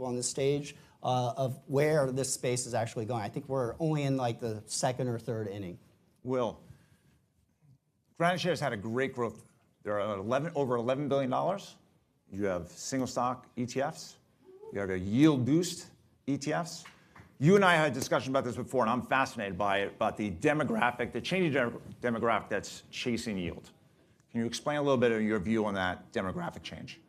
on the stage of where this space is actually going. I think we're only in like the second or third inning. Will, Granite shares had a great growth. They're at over $11 billion. You have single stock ETFs. You have a yield boost ETFs. You and I had a discussion about this before, and I'm fascinated by it, about the demographic, the changing demographic that's chasing yield. Can you explain a little bit of your view on that demographic change?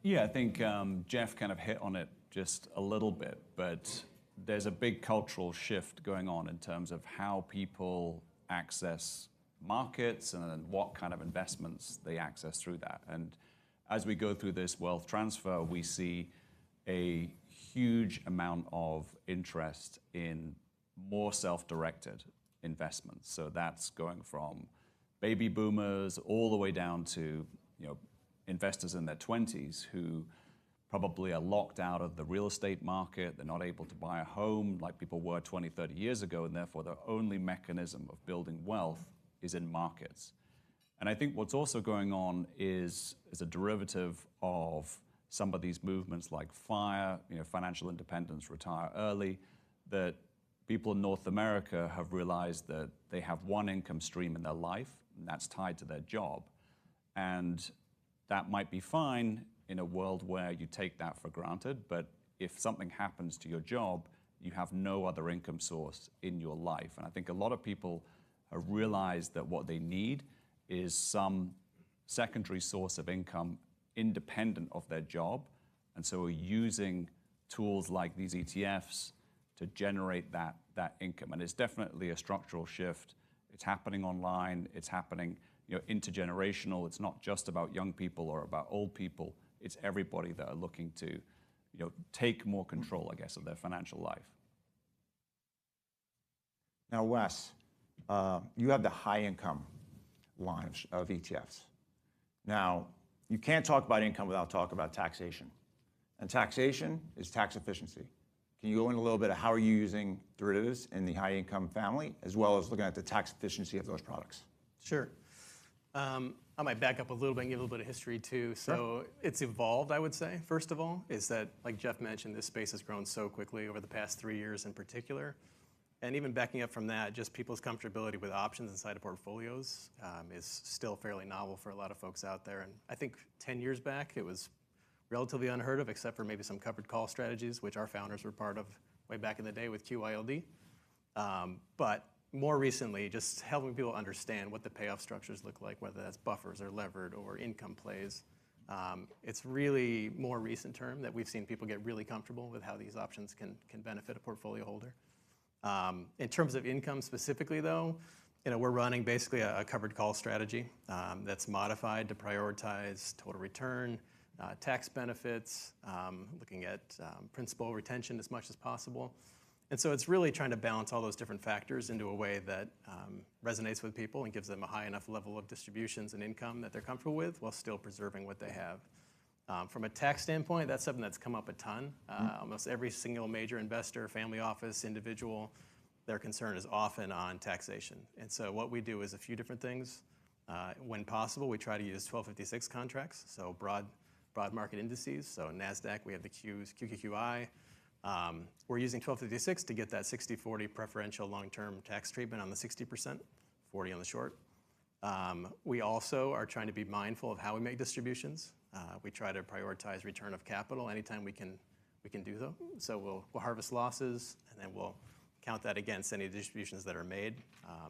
Yeah, I think Jeff kind of hit on it just a little bit, but there's a big cultural shift going on in terms of how people access markets and then what kind of investments they access through that. And as we go through this wealth transfer, we see a huge amount of interest in more self-directed investments. So that's going from baby boomers all the way down to investors in their 20s who probably are locked out of the real estate market. They're not able to buy a home like people were 20, 30 years ago, and therefore their only mechanism of building wealth is in markets. And I think what's also going on is a derivative of some of these movements like FIRE, financial independence, retire early, that people in North America have realized that they have one income stream in their life, and that's tied to their job. And that might be fine in a world where you take that for granted, but if something happens to your job, you have no other income source in your life. And I think a lot of people have realized that what they need is some secondary source of income independent of their job, and so are using tools like these ETFs to generate that income. And it's definitely a structural shift. It's happening online. It's happening intergenerational. It's not just about young people or about old people. It's everybody that are looking to take more control, I guess, of their financial life. Now, Wes, you have the high income line of ETFs. Now, you can't talk about income without talking about taxation. And taxation is tax efficiency. Can you go in a little bit of how are you using derivatives in the high income family, as well as looking at the tax efficiency of those products? Sure. I might back up a little bit and give a little bit of history too. So it's evolved, I would say, first of all, is that, like Jeff mentioned, this space has grown so quickly over the past 3 years in particular. And even backing up from that, just people's comfortability with options inside of portfolios is still fairly novel for a lot of folks out there. And I think 10 years back, it was relatively unheard of, except for maybe some covered call strategies, which our founders were part of way back in the day with QYLD. But more recently, just helping people understand what the payoff structures look like, whether that's buffers or levered or income plays. It's really more recent term that we've seen people get really comfortable with how these options can benefit a portfolio holder. In terms of income specifically, though, we're running basically a covered call strategy that's modified to prioritize total return, tax benefits, looking at principal retention as much as possible. And so it's really trying to balance all those different factors into a way that resonates with people and gives them a high enough level of distributions and income that they're comfortable with while still preserving what they have. From a tax standpoint, that's something that's come up a ton. Almost every single major investor, family office, individual, their concern is often on taxation. And so what we do is a few different things. When possible, we try to use 1256 contracts, so broad market indices. So NASDAQ, we have the QQQI. We're using 1256 to get that 60-40 preferential long-term tax treatment on the 60%, 40 on the short. We also are trying to be mindful of how we make distributions. We try to prioritize return of capital anytime we can do so. So we'll harvest losses, and then we'll count that against any distributions that are made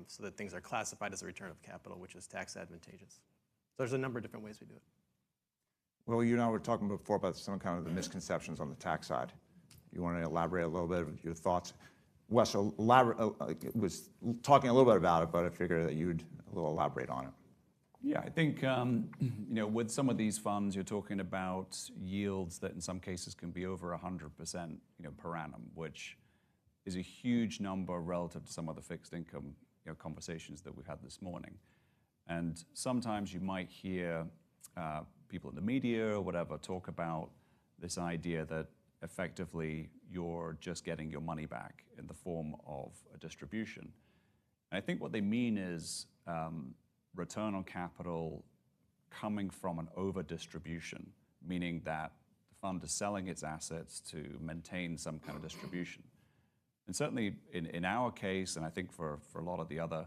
so that things are classified as a return of capital, which is tax advantageous. So there's a number of different ways we do it. Well, you and I were talking before about some kind of the misconceptions on the tax side. You want to elaborate a little bit of your thoughts? Wes was talking a little bit about it, but I figured that you'd a little elaborate on it. Yeah, I think with some of these funds, you're talking about yields that in some cases can be over 100% per annum, which is a huge number relative to some of the fixed income conversations that we've had this morning. And sometimes you might hear people in the media or whatever talk about this idea that effectively you're just getting your money back in the form of a distribution. And I think what they mean is return on capital coming from an over distribution, meaning that the fund is selling its assets to maintain some kind of distribution. And certainly in our case, and I think for a lot of the other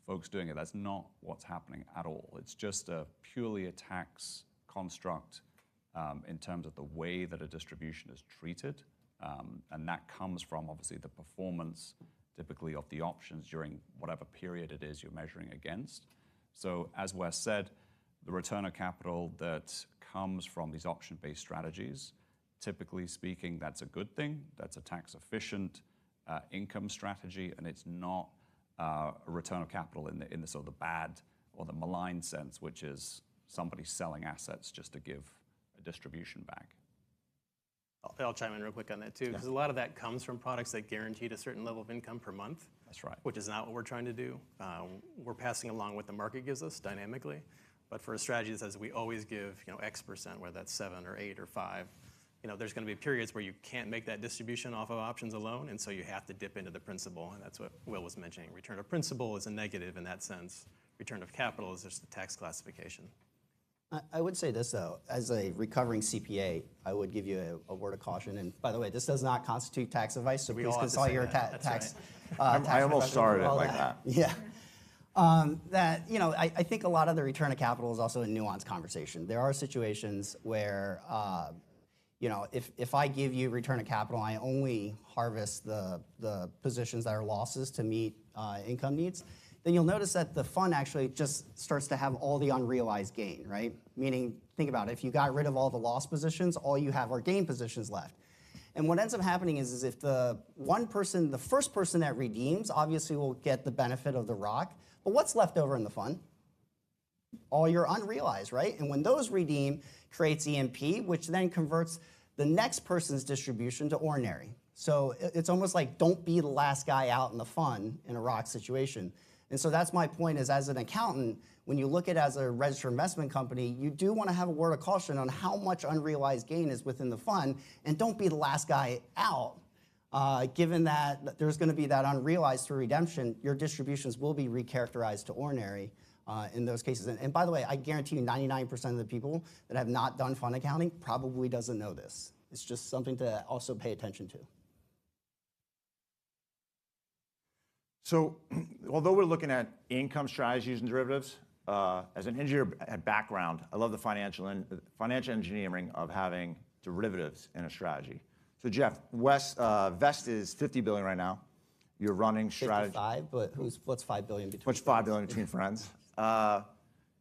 folks doing it, that's not what's happening at all. It's just purely a tax construct in terms of the way that a distribution is treated. And that comes from, obviously, the performance, typically, of the options during whatever period it is you're measuring against. So as Wes said, the return of capital that comes from these option-based strategies, typically speaking, that's a good thing. That's a tax-efficient income strategy, and it's not a return of capital in the sort of the bad or the malign sense, which is somebody selling assets just to give a distribution back. I'll chime in real quick on that too, because a lot of that comes from products that guaranteed a certain level of income per month. That's right. Which is not what we're trying to do. We're passing along what the market gives us dynamically, but for a strategy that says we always give, X%, whether that's 7 or 8 or 5, there's going to be periods where you can't make that distribution off of options alone, and so you have to dip into the principal, and that's what Will was mentioning. Return of principal is a negative in that sense. Return of capital is just the tax classification. I would say this, though. As a recovering CPA, I would give you a word of caution. And by the way, this does not constitute tax advice, so please consult your tax. I almost started it like that. Yeah. I think a lot of the return of capital is also a nuanced conversation. There are situations where, if I give you return of capital, I only harvest the positions that are losses to meet income needs. Then you'll notice that the fund actually just starts to have all the unrealized gain, right? Meaning, think about it, if you got rid of all the loss positions, all you have are gain positions left. And what ends up happening is if the first person that redeems obviously will get the benefit of the rock, but what's left over in the fund? All your unrealized, right? And when those redeem, creates EMP, which then converts the next person's distribution to ordinary. So it's almost like don't be the last guy out in the fund in a rock situation. And so that's my point is as an accountant, when you look at it as a registered investment company, you do want to have a word of caution on how much unrealized gain is within the fund, and don't be the last guy out. Given that there's going to be that unrealized through redemption, your distributions will be recharacterized to ordinary in those cases. And by the way, I guarantee you 99% of the people that have not done fund accounting probably doesn't know this. It's just something to also pay attention to. So although we're looking at income strategies and derivatives, as an engineer at background, I love the financial engineering of having derivatives in a strategy. So Jeff, Vest is $50 billion right now. You're running strategy. 55, but what's $5 billion between? What's $5 billion between friends?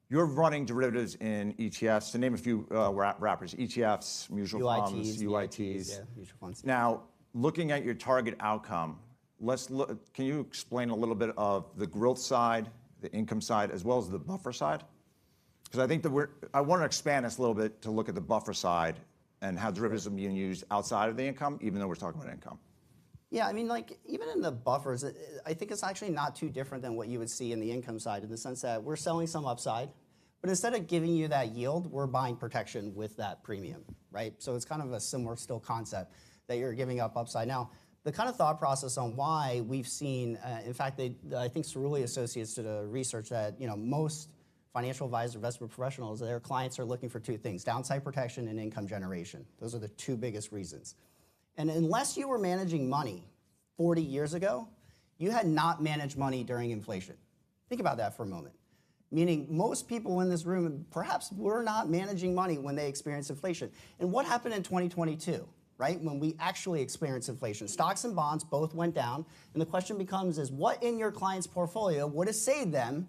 You're running derivatives in ETFs. To name a few wrappers, ETFs, mutual funds, UITs. Yeah, mutual funds. Now, looking at your target outcome, can you explain a little bit of the growth side, the income side, as well as the buffer side? Because I think I want to expand this a little bit to look at the buffer side and how derivatives are being used outside of the income, even though we're talking about income. Yeah, I mean, even in the buffers, I think it's actually not too different than what you would see in the income side in the sense that we're selling some upside, but instead of giving you that yield, we're buying protection with that premium, right? So it's kind of a similar still concept that you're giving up upside. Now, the kind of thought process on why we've seen, in fact, I think Cerulli Associates did a research that most financial advisors, investment professionals, their clients are looking for two things: downside protection and income generation. Those are the two biggest reasons. And unless you were managing money 40 years ago, you had not managed money during inflation. Think about that for a moment. Meaning most people in this room perhaps were not managing money when they experienced inflation. And what happened in 2022? Right? When we actually experienced inflation. Stocks and bonds both went down, and the question becomes is what in your client's portfolio would have saved them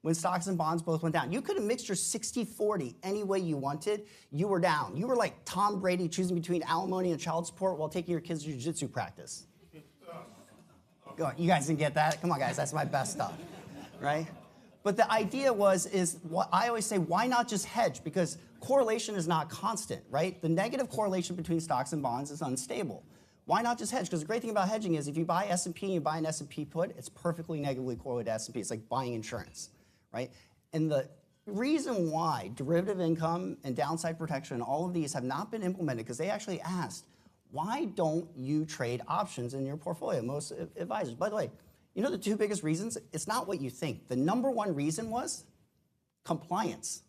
when stocks and bonds both went down? You could have mixed your 60-40 any way you wanted. You were down. You were like Tom Brady choosing between alimony and child support while taking your kids to jiu-jitsu practice. Go on, you guys didn't get that? Come on, guys, that's my best stuff, right? But the idea is what I always say, why not just hedge? Because correlation is not constant, right? The negative correlation between stocks and bonds is unstable. Why not just hedge? Because the great thing about hedging is if you buy S&P and you buy an S&P put, it's perfectly negatively correlated to S&P. It's like buying insurance, right? And the reason why derivative income and downside protection, all of these have not been implemented because they actually asked, why don't you trade options in your portfolio? Most advisors, by the way, the two biggest reasons, it's not what you think. The number one reason was compliance.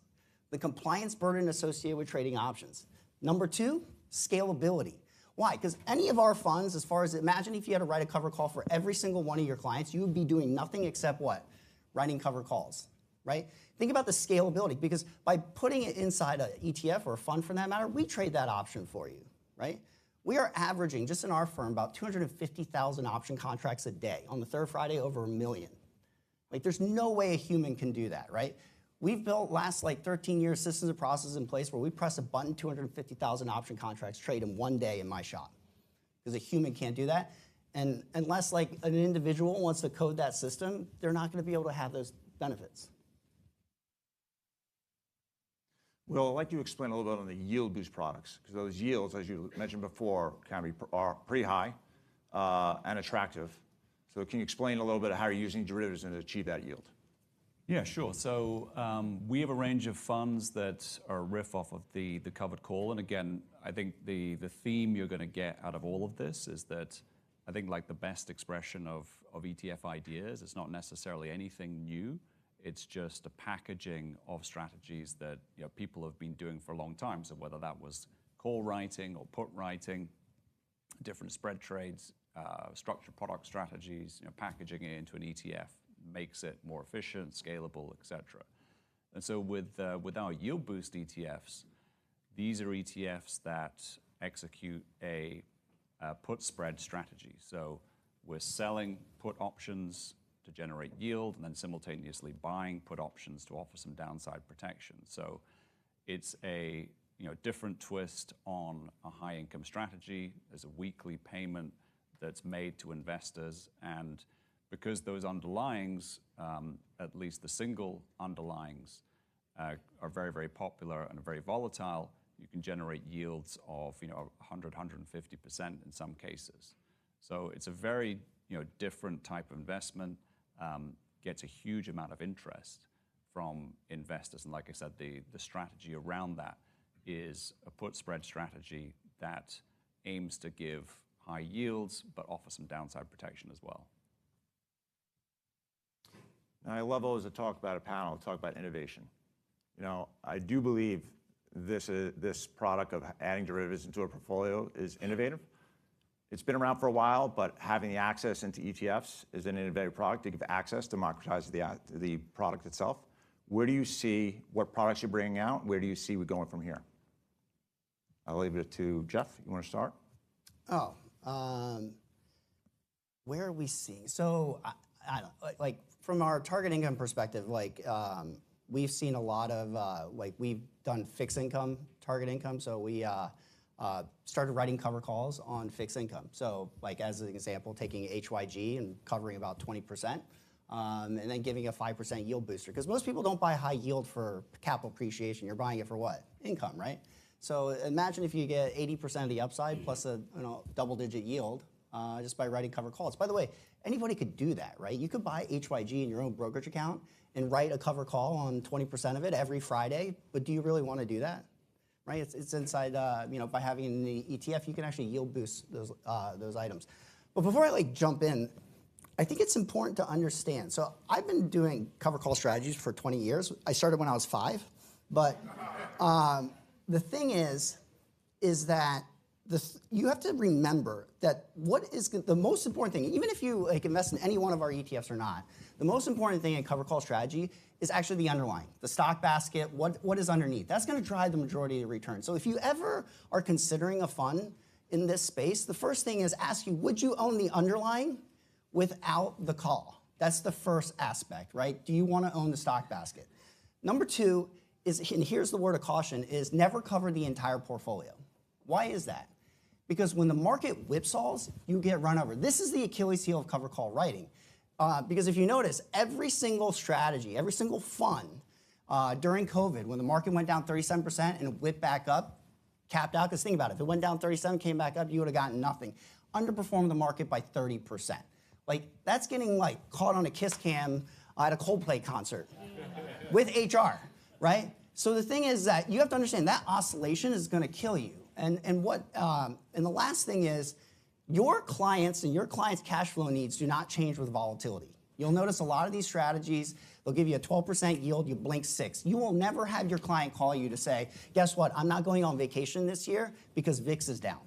The compliance burden associated with trading options. Number two, Scalability. Why? Because any of our funds, as far as, imagine if you had to write a cover call for every single one of your clients, you would be doing nothing except what? Writing cover calls, right? Think about the scalability, because by putting it inside an ETF or a fund for that matter, we trade that option for you, right? We are averaging, just in our firm, about 250,000 option contracts a day. On the third Friday, over 1 million. Like, there's no way a human can do that, right? We've built last 13 years systems and processes in place where we press a button, 250,000 option contracts trade in 1 day in my shop. Because a human can't do that. And unless an individual wants to code that system, they're not going to be able to have those benefits. Well, I'd like you to explain a little bit on the yield boost products, because those yields, as you mentioned before, are pretty high and attractive. So can you explain a little bit of how you're using derivatives to achieve that yield? Yeah, sure. So we have a range of funds that are a riff off of the covered call. And again, I think the theme you're going to get out of all of this is that I think the best expression of ETF ideas, it's not necessarily anything new. It's just a packaging of strategies that people have been doing for a long time. So whether that was call writing or put writing, different spread trades, structured product strategies, packaging it into an ETF makes it more efficient, scalable, et cetera. And so with our yield boost ETFs, these are ETFs that execute a put spread strategy. So we're selling put options to generate yield and then simultaneously buying put options to offer some downside protection. So it's a different twist on a high income strategy. There's a weekly payment that's made to investors, and because those underlyings, at least the single underlyings, are very, very popular and very volatile, you can generate yields of 100, 150% in some cases. So it's a very different type of investment, gets a huge amount of interest from investors. And like I said, the strategy around that is a put spread strategy that aims to give high yields but offer some downside protection as well. Now, I love always to talk about a panel, talk about innovation. I do believe this product of adding derivatives into a portfolio is innovative. It's been around for a while, but having the access into ETFs is an innovative product to give access, democratize the product itself. Where do you see what products you're bringing out? Where do you see we going from here? I'll leave it to Jeff. You want to start? Where are we seeing? So I don't from our target income perspective, we've seen a lot of we've done fixed income target income. So we started writing cover calls on fixed income. So as an example, taking HYG and covering about 20%, and then giving a 5% yield booster. Because most people don't buy high yield for capital appreciation. You're buying it for what? Income, right? So imagine if you get 80% of the upside plus a double-digit yield just by writing cover calls. By the way, anybody could do that, right? You could buy HYG in your own brokerage account and write a cover call on 20% of it every Friday. But do you really want to do that? Right? It's inside, by having the ETF, you can actually yield boost those items. But before I jump in, I think it's important to understand. So I've been doing cover call strategies for 20 years. I started when I was 5. But the thing is that you have to remember that what is the most important thing, even if you invest in any one of our ETFs or not, the most important thing in cover call strategy is actually the underlying, the stock basket, what is underneath. That's going to drive the majority of the return. So if you ever are considering a fund in this space, the first thing is ask you, would you own the underlying without the call? That's the first aspect, right? Do you want to own the stock basket? Number 2 is, and here's the word of caution, is never cover the entire portfolio. Why is that? Because when the market whipsaws, you get run over. This is the Achilles heel of cover call writing. Because if you notice, every single strategy, every single fund during COVID, when the market went down 37% and it whipped back up, capped out, because think about it, if it went down 37, came back up, you would have gotten nothing. Underperformed the market by 30%. That's getting caught on a kiss cam at a Coldplay concert with HR, right? So the thing is that you have to understand that oscillation is going to kill you. And the last thing is, your clients and your clients' cash flow needs do not change with volatility. You'll notice a lot of these strategies, they'll give you a 12% yield, you blink 6. You will never have your client call you to say, guess what, I'm not going on vacation this year because VIX is down.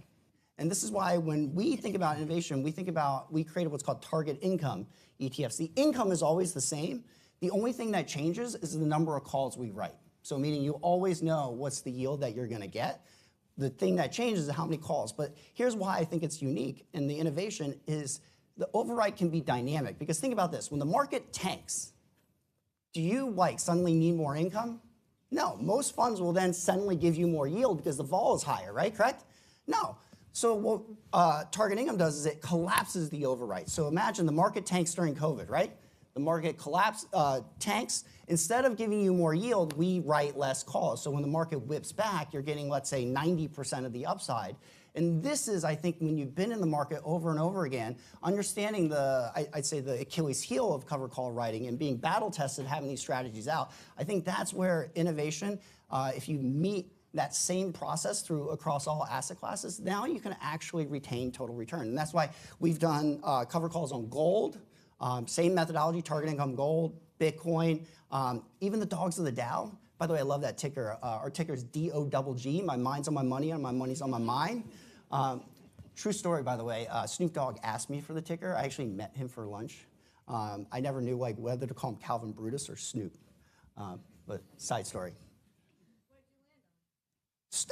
And this is why when we think about innovation, we created what's called target income ETFs. The income is always the same. The only thing that changes is the number of calls we write. So meaning you always know what's the yield that you're gonna get. The thing that changes is how many calls. But here's why I think it's unique, and the innovation is the override can be dynamic. Because think about this, when the market tanks, do you suddenly need more income? No, most funds will then suddenly give you more yield because the vol is higher, right, correct? No. So what target income does is it collapses the override. So imagine the market tanks during COVID, right? The market tanks. Instead of giving you more yield, we write less calls. So when the market whips back, you're getting, let's say, 90% of the upside. And this is, I think, when you've been in the market over and over again, understanding I'd say the Achilles heel of cover call writing and being battle tested, having these strategies out, I think that's where innovation, if you meet that same process across all asset classes, now you can actually retain total return. And that's why we've done cover calls on gold, same methodology, target income gold, Bitcoin, even the dogs of the Dow. By the way, I love that ticker. Our ticker is DOGG. My mind's on my money and my money's on my mind. True story, by the way. Snoop Dogg asked me for the ticker. I actually met him for lunch. I never knew whether to call him Calvin Brutus or Snoop. But side story.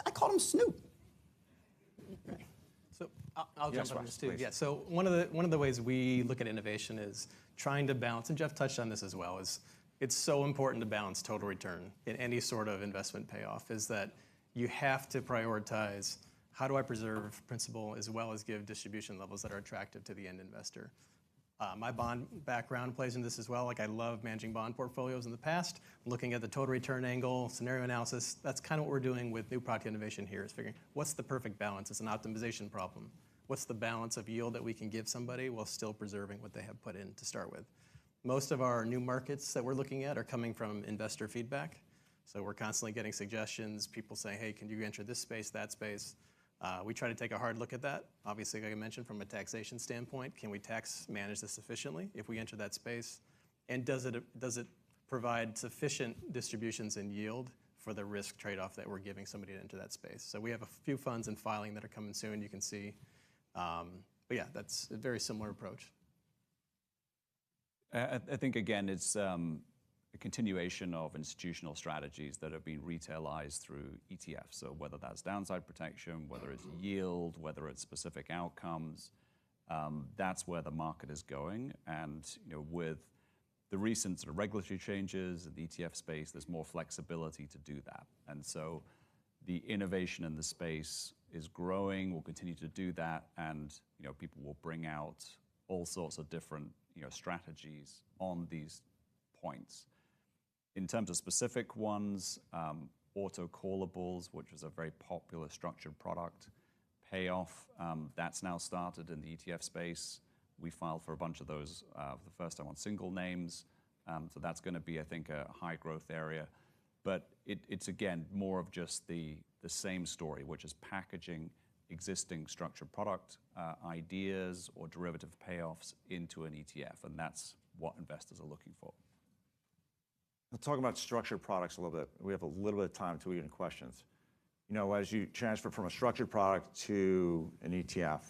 I called him Snoop. So I'll Yes, jump on Wes, this too. please. Yeah. So one of the ways we look at innovation is trying to balance, and Jeff touched on this as well, is it's so important to balance total return in any sort of investment payoff, is that you have to prioritize how do I preserve principal as well as give distribution levels that are attractive to the end investor. My bond background plays in this as well. Like I love managing bond portfolios in the past, looking at the total return angle, scenario analysis. That's kind of what we're doing with new product innovation here, is figuring what's the perfect balance. It's an optimization problem. What's the balance of yield that we can give somebody while still preserving what they have put in to start with? Most of our new markets that we're looking at are coming from investor feedback. So we're constantly getting suggestions, people saying, hey, can you enter this space, that space? We try to take a hard look at that. Obviously, like I mentioned, from a taxation standpoint, can we tax manage this efficiently if we enter that space? And does it provide sufficient distributions and yield for the risk trade-off that we're giving somebody to enter that space? So we have a few funds in filing that are coming soon, you can see. But yeah, that's a very similar approach. I think, again, it's a continuation of institutional strategies that have been retailized through ETFs. So whether that's downside protection, whether it's yield, whether it's specific outcomes, that's where the market is going. And with the recent sort of regulatory changes in the ETF space, there's more flexibility to do that. And so the innovation in the space is growing, will continue to do that, and people will bring out all sorts of different strategies on these points. In terms of specific ones, auto-callables, which was a very popular structured product, payoff, that's now started in the ETF space. We filed for a bunch of those for the first time on single names. So that's going to be, I think, a high growth area. But it's, again, more of just the same story, which is packaging existing structured product ideas or derivative payoffs into an ETF. And that's what investors are looking for. We'll talk about structured products a little bit. We have a little bit of time until we get into questions. As you transfer from a structured product to an ETF,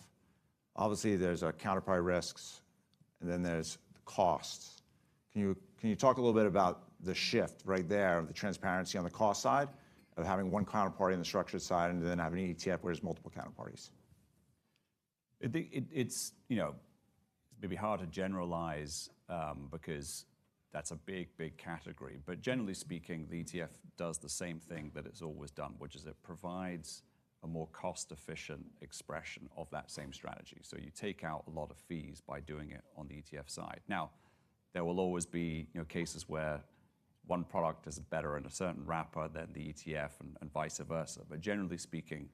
obviously there's counterparty risks, and then there's the costs. Can you talk a little bit about the shift right there, the transparency on the cost side of having one counterparty on the structured side and then having an ETF where there's multiple counterparties? It's maybe hard to generalize because that's a big category. But generally speaking, the ETF does the same thing that it's always done, which is it provides a more cost-efficient expression of that same strategy. So you take out a lot of fees by doing it on the ETF side. Now, there will always be cases where one product is better in a certain wrapper than the ETF and vice versa. But generally speaking,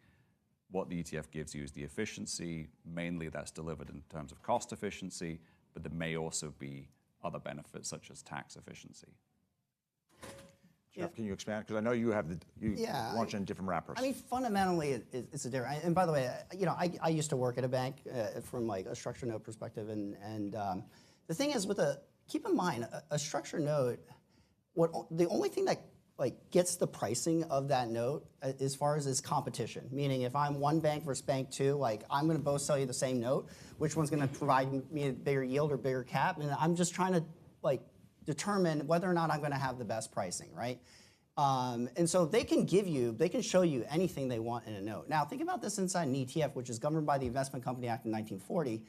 what the ETF gives you is the efficiency. Mainly that's delivered in terms of cost efficiency, but there may also be other benefits such as tax efficiency. Jeff, can you expand? Because I know you launch in different wrappers. I mean, fundamentally, it's a different. And by the way, I used to work at a bank from a structured note perspective, and the thing is with keep in mind, a structured note, the only thing that gets the pricing of that note as far as is competition. Meaning if I'm one bank versus bank two, I'm going to both sell you the same note. Which one's going to provide me a bigger yield or bigger cap? And I'm just trying to determine whether or not I'm going to have the best pricing, right? And so they can show you anything they want in a note. Now think about this inside an ETF, which is governed by the Investment Company Act in 1940.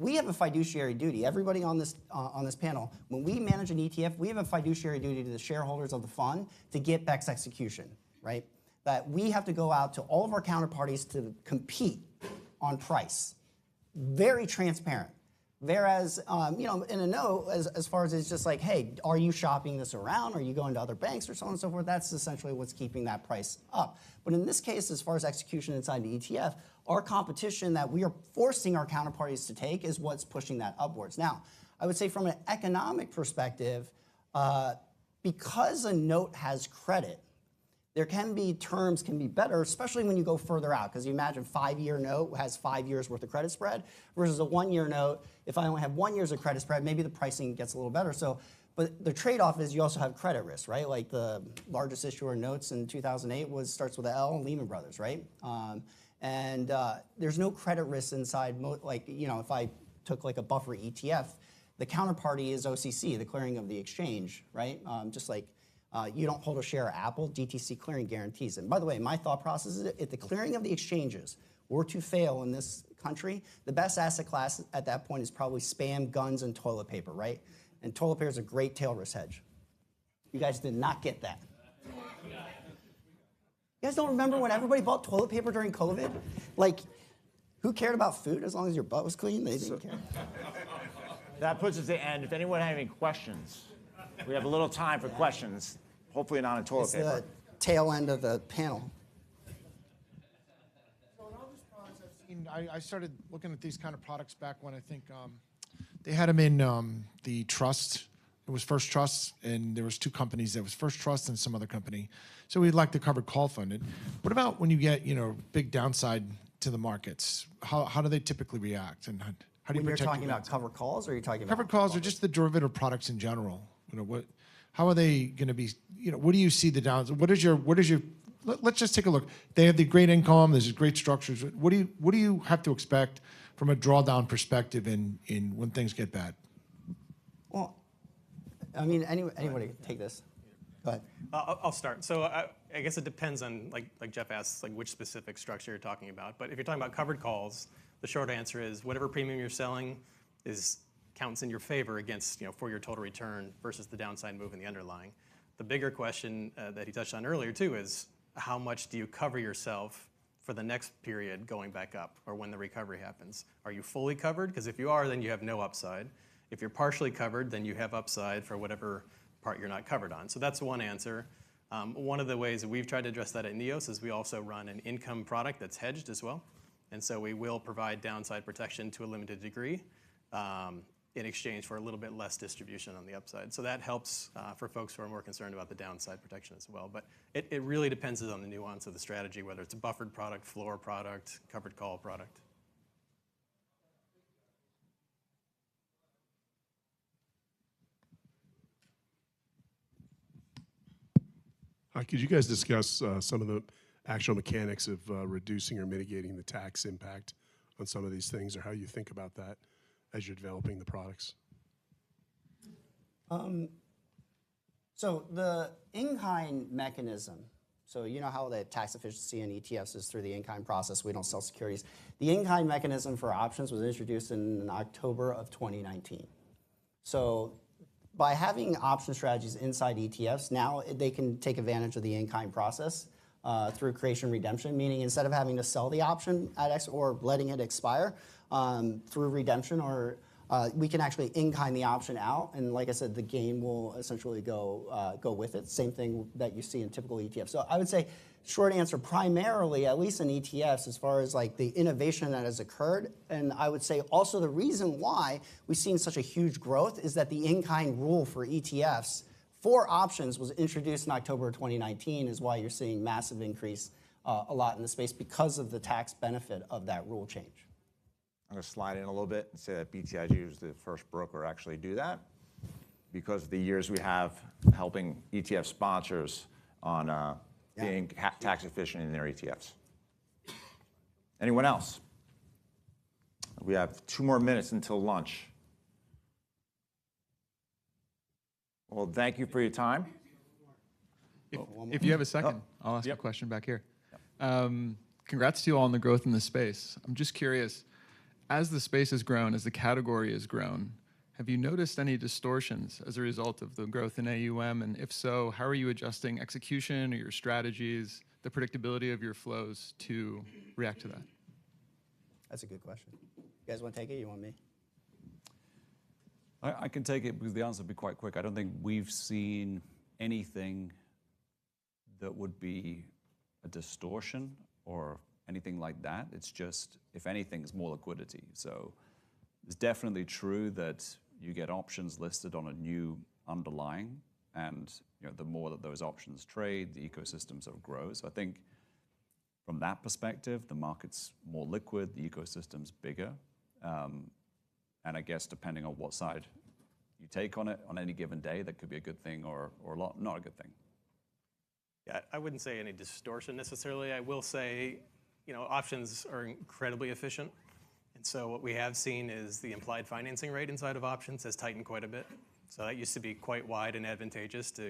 We have a fiduciary duty. Everybody on this panel, when we manage an ETF, we have a fiduciary duty to the shareholders of the fund to get best execution, right? That we have to go out to all of our counterparties to compete on price. Very transparent. Whereas, in a note, as far as it's just hey, are you shopping this around? Are you going to other banks or so on and so forth? That's essentially what's keeping that price up. But in this case, as far as execution inside the ETF, our competition that we are forcing our counterparties to take is what's pushing that upwards. Now, I would say from an economic perspective, because a note has credit, there terms can be better, especially when you go further out. Because you imagine 5-year note has 5 years worth of credit spread versus a 1-year note. If I only have 1 year's of credit spread, maybe the pricing gets a little better. But the trade-off is you also have credit risk, right? Like the largest issuer notes in 2008 starts with an L, Lehman Brothers, right? And there's no credit risk inside. If I took a buffer ETF, the counterparty is OCC, the clearing of the exchange, right? You don't hold a share of Apple, DTC clearing guarantees. And by the way, my thought process is if the clearing of the exchanges were to fail in this country, the best asset class at that point is probably spam, guns, and toilet paper, right? And toilet paper is a great tail risk hedge. You guys did not get that. You guys don't remember when everybody bought toilet paper during COVID? Who cared about food as long as your butt was clean? They didn't care. That puts us at the end. If anyone has any questions, we have a little time for questions. Hopefully not on toilet paper. It's the tail end of the panel. So in all this products I've seen, I started looking at these kind of products back when I think they had them in the trust. It was First Trust, and there was two companies. There was First Trust and some other company. So we'd like the covered call fund. And what about when you get big downside to the markets? How do they typically react? And how do you When you're protect talking your about downside? covered calls, or are you talking about Covered calls or just the derivative products in general? How are they going to be? What do you see the downs? What is your? Let's just take a look. They have the great income. There's great structures. What do you have to expect from a drawdown perspective in when things get bad? Well, I mean, anybody take this. Go ahead. I'll start. So I guess it depends on, like Jeff asks, which specific structure you're talking about. But if you're talking about covered calls, the short answer is whatever premium you're selling counts in your favor against, for your total return versus the downside move in the underlying. The bigger question that he touched on earlier too is how much do you cover yourself for the next period going back up or when the recovery happens? Are you fully covered? Because if you are, then you have no upside. If you're partially covered, then you have upside for whatever part you're not covered on. So that's one answer. One of the ways that we've tried to address that at NEOS is we also run an income product that's hedged as well. And so we will provide downside protection to a limited degree in exchange for a little bit less distribution on the upside. So that helps for folks who are more concerned about the downside protection as well. But it really depends on the nuance of the strategy, whether it's a buffered product, floor product, covered call product. Could you guys discuss some of the actual mechanics of reducing or mitigating the tax impact on some of these things, or how you think about that as you're developing the products? So the in-kind mechanism, so you know how the tax efficiency in ETFs is through the in-kind process. We don't sell securities. The in-kind mechanism for options was introduced in October of 2019. So by having option strategies inside ETFs, now they can take advantage of the in-kind process through creation redemption, meaning instead of having to sell the option at X or letting it expire through redemption, or we can actually in-kind the option out, and like I said, the gain will essentially go with it. Same thing that you see in typical ETFs. So I would say, short answer, primarily, at least in ETFs, as far as the innovation that has occurred, and I would say also the reason why we've seen such a huge growth is that the in-kind rule for ETFs for options was introduced in October of 2019, is why you're seeing massive increase a lot in the space because of the tax benefit of that rule change. I'm going to slide in a little bit and say that BTIG was the first broker to actually do that. because of the years we have helping ETF sponsors on being tax efficient in their ETFs. Anyone else? We have 2 more minutes until lunch. Well, thank you for your time. If you have a second, I'll ask a question back here. Congrats to you all on the growth in the space. I'm just curious, as the space has grown, as the category has grown, have you noticed any distortions as a result of the growth in AUM? And if so, how are you adjusting execution or your strategies, the predictability of your flows to react to that? That's a good question. You guys want to take it? You want me? I can take it because the answer will be quite quick. I don't think we've seen anything that would be a distortion or anything like that. It's just, if anything, it's more liquidity. So it's definitely true that you get options listed on a new underlying, and the more that those options trade, the ecosystem sort of grows. So I think from that perspective, the market's more liquid, the ecosystem's bigger. And I guess depending on what side you take on it on any given day, that could be a good thing or not a good thing. Yeah, I wouldn't say any distortion necessarily. I will say, options are incredibly efficient. And so what we have seen is the implied financing rate inside of options has tightened quite a bit. So that used to be quite wide and advantageous to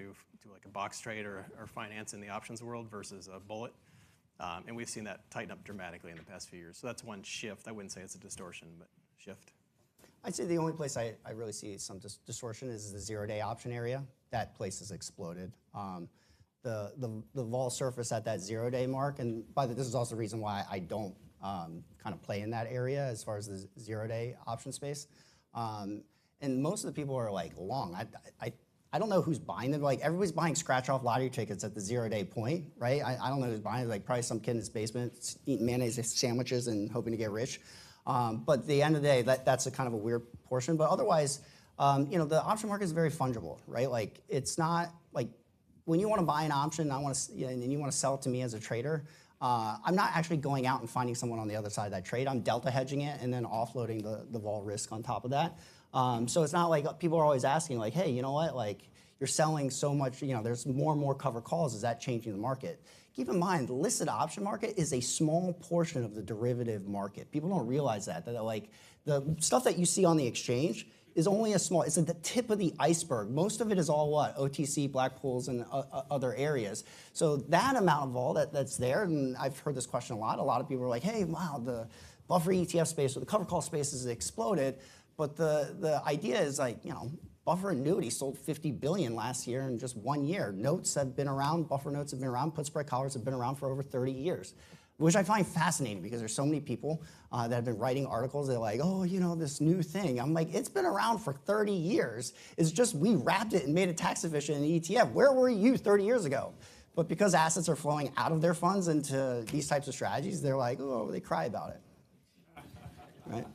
do like a box trade or finance in the options world versus a bullet. And we've seen that tighten up dramatically in the past few years. So that's one shift. I wouldn't say it's a distortion, but shift. I'd say the only place I really see some distortion is the zero-day option area. That place has exploded. The vol surface at that zero-day mark, and by the way, this is also the reason why I don't kind of play in that area as far as the zero-day option space. And most of the people are like long. I don't know who's buying them. Like everybody's buying scratch-off lottery tickets at the zero-day point, right? I don't know who's buying it. Like probably some kid in his basement eating mayonnaise sandwiches and hoping to get rich. But at the end of the day, that's a kind of a weird portion. But otherwise, the option market is very fungible, right? Like it's not like when you want to buy an option, and you want to sell it to me as a trader. I'm not actually going out and finding someone on the other side of that trade. I'm delta hedging it and then offloading the vol risk on top of that. So it's not like people are always asking, like, hey, you know what? Like you're selling so much. There's more and more cover calls. Is that changing the market? Keep in mind, the listed option market is a small portion of the derivative market. People don't realize that like the stuff that you see on the exchange is only it's at the tip of the iceberg. Most of it is all what? OTC, black pools, and other areas. So that amount of vol that's there, and I've heard this question a lot. A lot of people are like, hey, wow, the buffer ETF space or the cover call space has exploded. But the idea is like, buffer annuity sold $50 billion last year in just 1 year. Notes have been around, buffer notes have been around, put spread collars have been around for over 30 years, which I find fascinating because there's so many people that have been writing articles. They're like, oh, this new thing. I'm like, it's been around for 30 years. It's just we wrapped it and made it tax efficient in the ETF. Where were you 30 years ago? But because assets are flowing out of their funds into these types of strategies, they're like, oh, they cry about it, right?